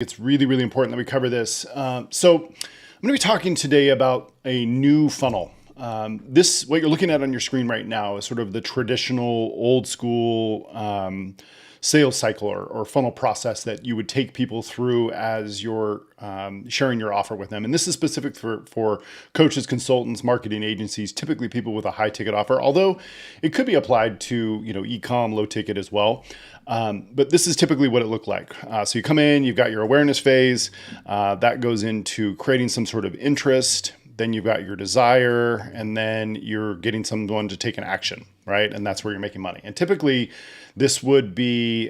It's really, really important that we cover this. So I'm going to be talking today about a new funnel. What you're looking at on your screen right now is sort of the traditional old school sales cycle or funnel process that you would take people through as you're sharing your offer with them. And this is specific for coaches, consultants, marketing agencies, typically people with a high ticket offer, although it could be applied to, e-com, low ticket as well. But this is typically what it looked like. So you come in, you've got your awareness phase, that goes into creating some sort of interest. Then you've got your desire, and then you're getting someone to take an action, right? And that's where you're making money. And typically this would be,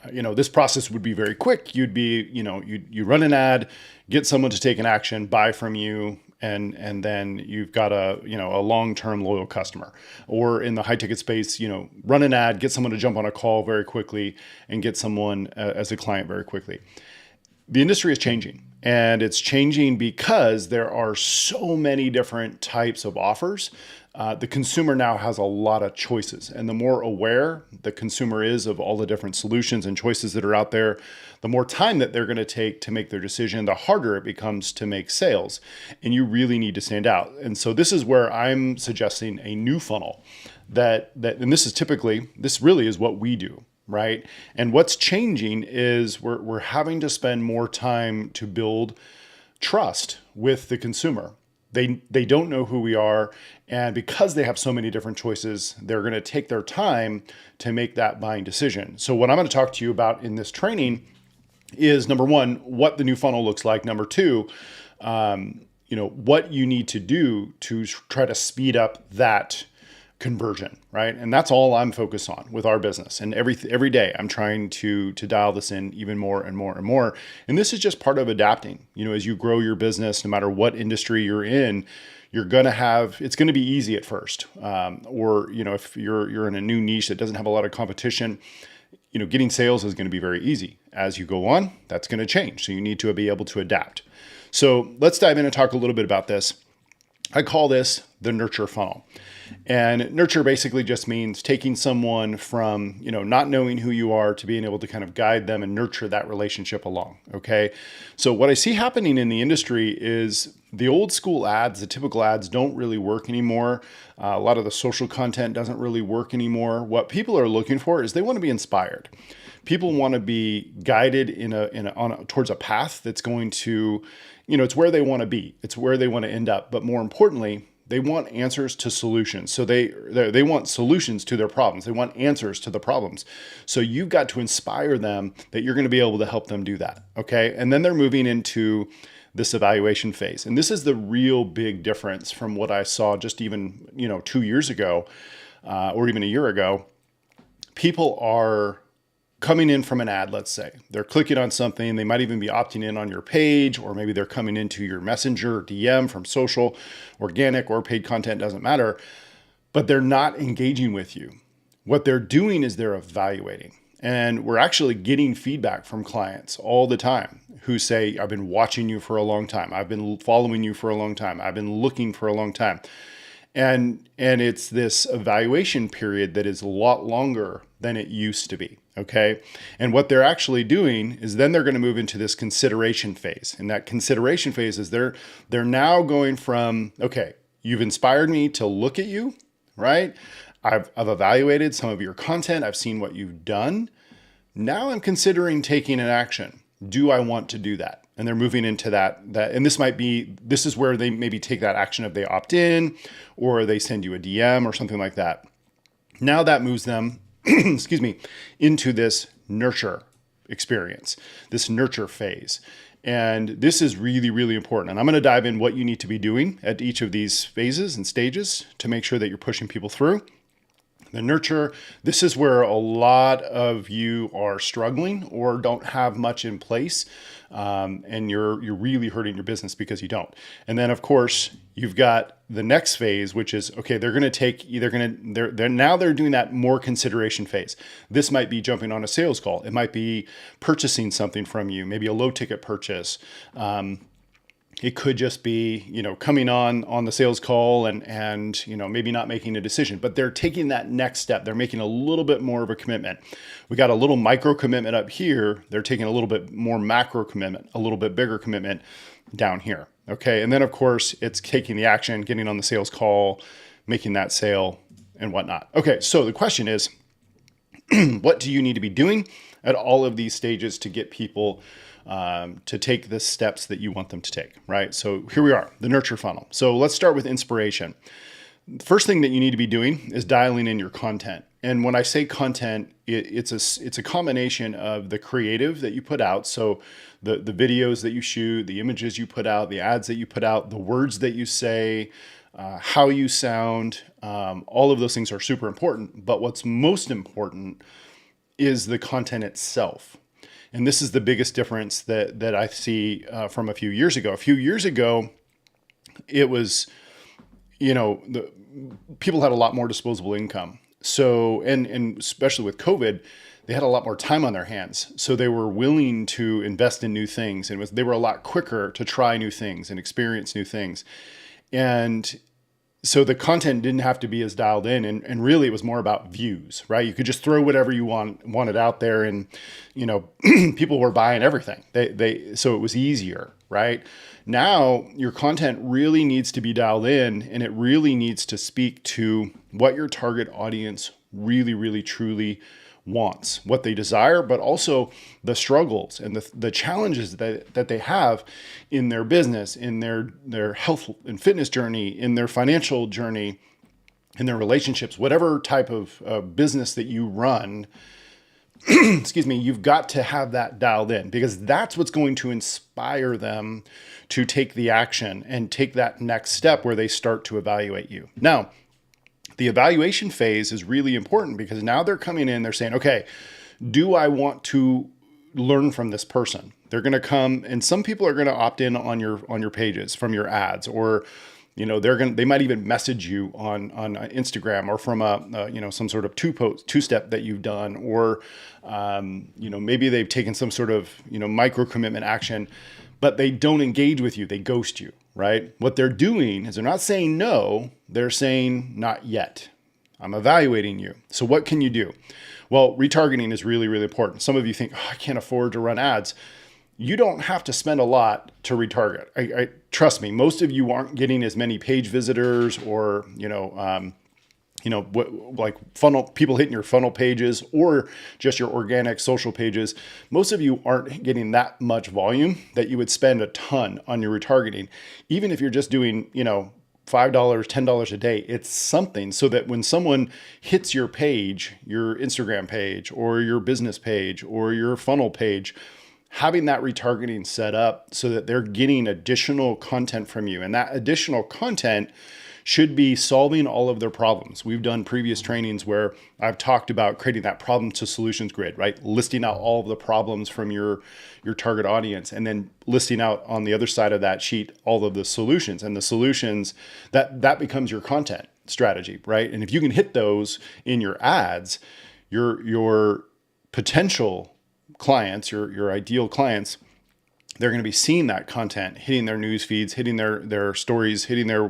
this process would be very quick. You run an ad, get someone to take an action, buy from you, and then you've got a long-term loyal customer. Or in the high ticket space, run an ad, get someone to jump on a call very quickly, and get someone as a client very quickly. The industry is changing, and it's changing because there are so many different types of offers. The consumer now has a lot of choices, and the more aware the consumer is of all the different solutions and choices that are out there, the more time that they're going to take to make their decision, the harder it becomes to make sales. And you really need to stand out. And so this is where I'm suggesting a new funnel and this really is what we do. Right. And what's changing is we're having to spend more time to build trust with the consumer. They don't know who we are. And because they have so many different choices, they're going to take their time to make that buying decision. So what I'm going to talk to you about in this training is, number one, what the new funnel looks like. Number two, what you need to do to try to speed up that conversion, right? And that's all I'm focused on with our business. And every day I'm trying to dial this in even more and more and more. And this is just part of adapting. As you grow your business, no matter what industry you're in, it's going to be easy at first. If you're in a new niche that doesn't have a lot of competition, getting sales is going to be very easy. As you go on, that's going to change. So you need to be able to adapt. So let's dive in and talk a little bit about this. I call this the nurture funnel. And nurture basically just means taking someone from, not knowing who you are to being able to kind of guide them and nurture that relationship along. Okay. So what I see happening in the industry is the old school ads, the typical ads don't really work anymore. A lot of the social content doesn't really work anymore. What people are looking for is they want to be inspired. People want to be guided towards a path that's going to, it's where they want to be. It's where they want to end up. But more importantly, they want answers to solutions. So they want solutions to their problems. They want answers to the problems. So you've got to inspire them that you're going to be able to help them do that. Okay. And then they're moving into this evaluation phase. And this is the real big difference from what I saw just even, 2 years ago, or even a year ago. People are coming in from an ad, let's say. They're clicking on something. They might even be opting in on your page, or maybe they're coming into your messenger or DM from social, organic or paid content, doesn't matter, but they're not engaging with you. What they're doing is they're evaluating. And we're actually getting feedback from clients all the time who say, I've been watching you for a long time. I've been following you for a long time. I've been looking for a long time. And it's this evaluation period that is a lot longer than it used to be. Okay. And what they're actually doing is then they're going to move into this consideration phase. And that consideration phase is they're now going from, okay, you've inspired me to look at you, right? I've evaluated some of your content. I've seen what you've done. Now I'm considering taking an action. Do I want to do that? And they're moving into that, and this is where they maybe take that action if they opt in, or they send you a DM or something like that. Now that moves them, into this nurture experience, this nurture phase. And this is really, really important. And I'm going to dive in what you need to be doing at each of these phases and stages to make sure that you're pushing people through. The nurture, this is where a lot of you are struggling or don't have much in place, and you're really hurting your business because you don't. And then, of course, you've got the next phase, which is, okay, they're doing that more consideration phase. This might be jumping on a sales call. It might be purchasing something from you, maybe a low ticket purchase. It could just be, coming on the sales call and, maybe not making a decision, but they're taking that next step. They're making a little bit more of a commitment. We got a little micro commitment up here. They're taking a little bit more macro commitment, a little bit bigger commitment down here. Okay. And then of course it's taking the action, getting on the sales call, making that sale and whatnot. Okay. So the question is, what do you need to be doing at all of these stages to get people to take the steps that you want them to take, right? So here we are, the nurture funnel. So let's start with inspiration. The first thing that you need to be doing is dialing in your content. And when I say content, it's a combination of the creative that you put out. So the videos that you shoot, the images you put out, the ads that you put out, the words that you say, how you sound, all of those things are super important. But what's most important is the content itself. And this is the biggest difference that I see from a few years ago. A few years ago, it was, the people had a lot more disposable income. So, and especially with COVID, they had a lot more time on their hands. So they were willing to invest in new things, and they were a lot quicker to try new things and experience new things. And so the content didn't have to be as dialed in, and really it was more about views, right? You could just throw whatever you wanted out there, and people were buying everything. So it was easier, right? Now your content really needs to be dialed in, and it really needs to speak to what your target audience really, really, truly wants, what they desire, but also the struggles and the challenges that they have in their business, in their health and fitness journey, in their financial journey, in their relationships, whatever type of business that you run, excuse me, you've got to have that dialed in, because that's what's going to inspire them to take the action and take that next step where they start to evaluate you. Now, the evaluation phase is really important, because now they're coming in, they're saying, okay, do I want to learn from this person? They're going to come, and some people are going to opt in on your pages from your ads, or they might even message you on Instagram, or from some sort of two-step that you've done, or maybe they've taken some sort of micro commitment action, but they don't engage with you. They ghost you, right? What they're doing is they're not saying no, they're saying not yet. I'm evaluating you. So what can you do? Well, retargeting is really, really important. Some of you think, I can't afford to run ads. You don't have to spend a lot to retarget. I trust me, most of you aren't getting as many page visitors, or like funnel people hitting your funnel pages, or just your organic social pages. Most of you aren't getting that much volume that you would spend a ton on your retargeting. Even if you're just doing, $5, $10 a day, it's something, so that when someone hits your page, your Instagram page, or your business page, or your funnel page, having that retargeting set up so that they're getting additional content from you. And that additional content should be solving all of their problems. We've done previous trainings where I've talked about creating that problem to solutions grid, right? Listing out all of the problems from your target audience, and then listing out on the other side of that sheet all of the solutions. And the solutions, that becomes your content strategy, right? And if you can hit those in your ads, your potential clients, your ideal clients, they're going to be seeing that content, hitting their news feeds, hitting their stories, hitting their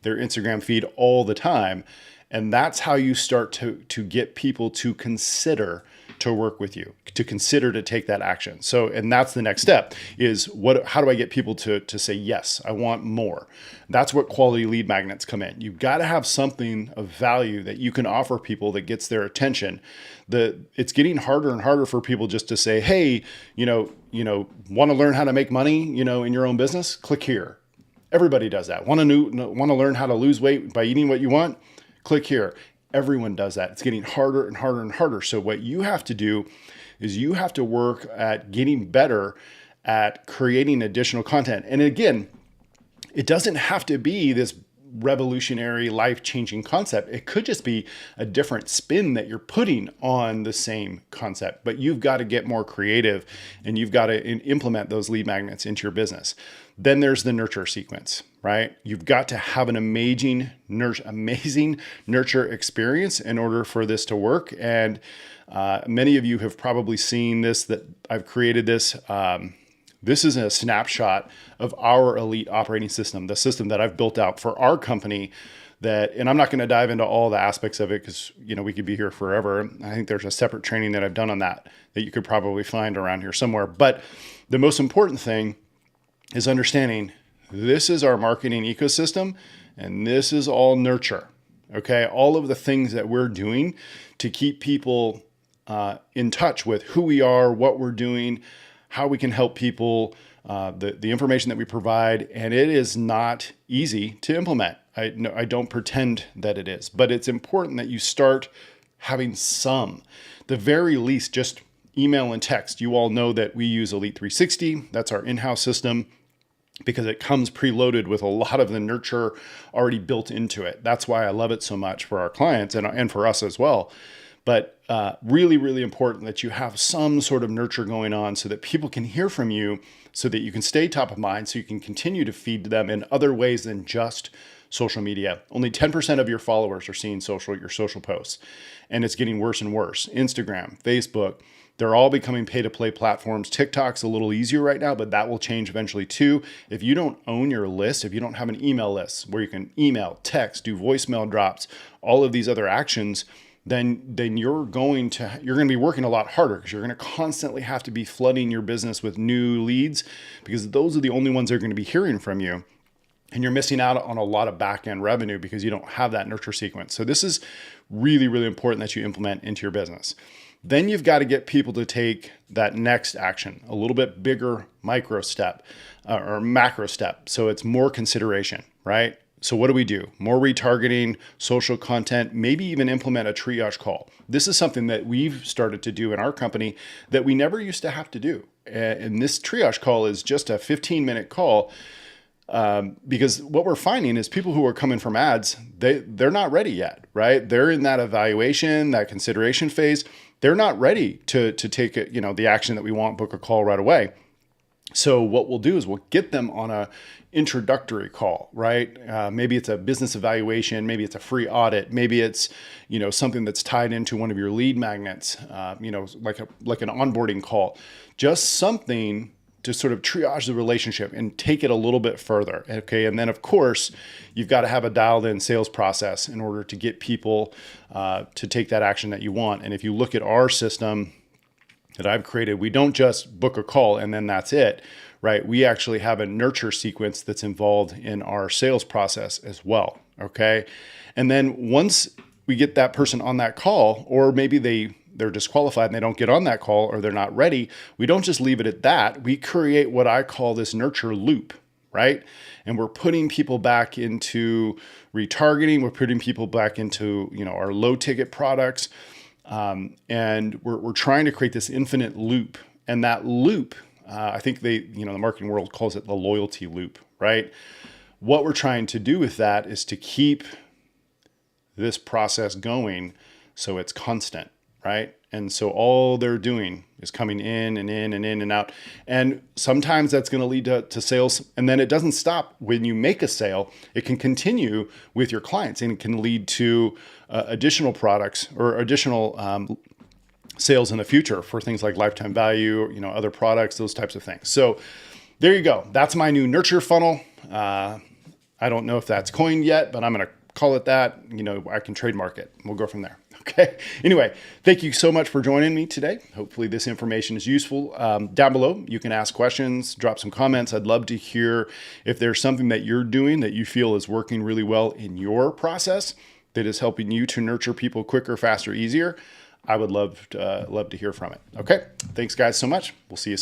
Instagram feed all the time. And that's how you start to get people to consider to work with you, to consider to take that action. So, and that's the next step is how do I get people to say, yes, I want more? That's what quality lead magnets come in. You've got to have something of value that you can offer people that gets their attention. It's getting harder and harder for people just to say, hey, want to learn how to make money, in your own business? Click here. Everybody does that. Want to learn how to lose weight by eating what you want? Click here. Everyone does that. It's getting harder and harder and harder. So what you have to do is you have to work at getting better at creating additional content. And again, it doesn't have to be this revolutionary, life-changing concept. It could just be a different spin that you're putting on the same concept, but you've got to get more creative, and you've got to implement those lead magnets into your business. Then there's the nurture sequence, right? You've got to have an amazing nurture experience in order for this to work. And many of you have probably seen this, that I've created this This is a snapshot of our elite operating system, the system that I've built out for our company. That, and I'm not going to dive into all the aspects of it because, we could be here forever. I think there's a separate training that I've done on that you could probably find around here somewhere. But the most important thing is understanding this is our marketing ecosystem and this is all nurture. Okay. All of the things that we're doing to keep people in touch with who we are, what we're doing, how we can help people, the information that we provide. And it is not easy to implement. I don't pretend that it is, but it's important that you start having the very least, just email and text. You all know that we use Elite 360. That's our in-house system because it comes preloaded with a lot of the nurture already built into it. That's why I love it so much for our clients and for us as well. But really, really important that you have some sort of nurture going on so that people can hear from you, so that you can stay top of mind, so you can continue to feed them in other ways than just social media. Only 10% of your followers are seeing your social posts, and it's getting worse and worse. Instagram, Facebook, they're all becoming pay-to-play platforms. TikTok's a little easier right now, but that will change eventually too. If you don't own your list, if you don't have an email list where you can email, text, do voicemail drops, all of these other actions, then you're going to be working a lot harder because you're going to constantly have to be flooding your business with new leads because those are the only ones that are going to be hearing from you. And you're missing out on a lot of back-end revenue because you don't have that nurture sequence. So this is really, really important that you implement into your business. Then you've got to get people to take that next action, a little bit bigger micro step or macro step. So it's more consideration, right? So what do? More retargeting, social content, maybe even implement a triage call. This is something that we've started to do in our company that we never used to have to do. And this triage call is just a 15-minute call. Because what we're finding is people who are coming from ads, they're not ready yet, right? They're in that evaluation, that consideration phase. They're not ready to take it, the action that we want, book a call right away. So what we'll do is we'll get them on a introductory call, right? Maybe it's a business evaluation, maybe it's a free audit, maybe it's, something that's tied into one of your lead magnets, like an onboarding call, just something to sort of triage the relationship and take it a little bit further. Okay. And then of course, you've got to have a dialed in sales process in order to get people to take that action that you want. And if you look at our system that I've created, we don't just book a call and then that's it, right? We actually have a nurture sequence that's involved in our sales process as well. Okay. And then once we get that person on that call, or maybe they're disqualified and they don't get on that call or they're not ready, we don't just leave it at that. We create what I call this nurture loop, right? And we're putting people back into retargeting. We're putting people back into, our low ticket products. And we're trying to create this infinite loop. And that loop, I think the marketing world calls it the loyalty loop, right? What we're trying to do with that is to keep this process going so it's constant. Right. And so all they're doing is coming in and in and in and out. And sometimes that's going to lead to sales. And then it doesn't stop when you make a sale. It can continue with your clients and it can lead to additional products or additional sales in the future for things like lifetime value, other products, those types of things. So there you go. That's my new nurture funnel. I don't know if that's coined yet, but I'm going to call it that. I can trademark it. We'll go from there. Okay. Anyway, thank you so much for joining me today. Hopefully this information is useful. Down below, you can ask questions, drop some comments. I'd love to hear if there's something that you're doing that you feel is working really well in your process that is helping you to nurture people quicker, faster, easier. I would love to hear from it. Okay. Thanks guys so much. We'll see you soon.